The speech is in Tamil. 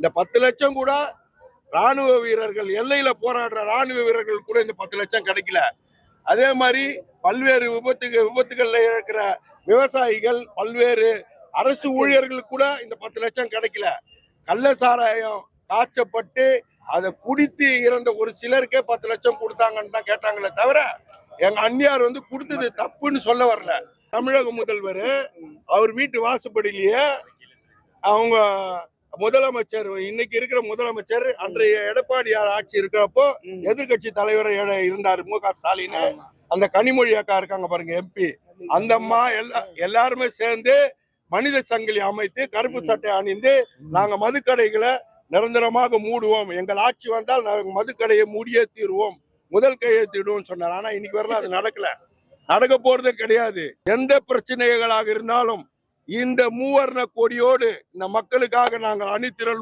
இந்த 10 லட்சம் கூட ராணுவ வீரர்கள், எல்லையில போராடுற ராணுவ வீரர்கள் கூட இந்த 10 லட்சம் கிடைக்கல. அதே மாதிரி பல்வேறு விபத்துகள்ல இருக்கிற விவசாயிகள், பல்வேறு அரசு ஊழியர்களுக்கு கூட இந்த 10 லட்சம் கிடைக்கல. கள்ள சாராயம் காய்ச்சப்பட்டு அதை குடித்து இறந்த ஒரு சிலருக்கே 10 லட்சம் கொடுத்தாங்கன்னு தான் கேட்டாங்களே தவிர எங்க அந்நியார் கொடுத்தது தப்புன்னு சொல்ல வரல. தமிழக முதல்வர் அவர் வீட்டு வாசப்படியிலேயே அவங்க முதலமைச்சர், இன்னைக்கு இருக்கிற முதலமைச்சர், அன்றைய எடப்பாடியார் ஆட்சி இருக்கிறப்போ எதிர்கட்சி தலைவர் இருந்தார் மு.க. ஸ்டாலின். அந்த கனிமொழி அக்கா இருக்காங்க பாருங்க, எம்பி, அந்த அம்மா எல்லாருமே சேர்ந்து மனித சங்கிலி அமைத்து கருப்பு சட்டை அணிந்து நாங்க மதுக்கடைகளை நிரந்தரமாக மூடுவோம், எங்கள் ஆட்சி வந்தால் நாங்க மதுக்கடையை மூடியே தீர்வோம், முதல் கையெழுத்திடுவோம் சொன்னார். ஆனா இன்னைக்கு வரலாம் அது நடக்கல, நடக்க போறதே கிடையாது. எந்த பிரச்சனைகளாக இருந்தாலும் இந்த மூவர்ண கொடியோடு இந்த மக்களுக்காக நாங்கள் அணிதிரள்வோம்.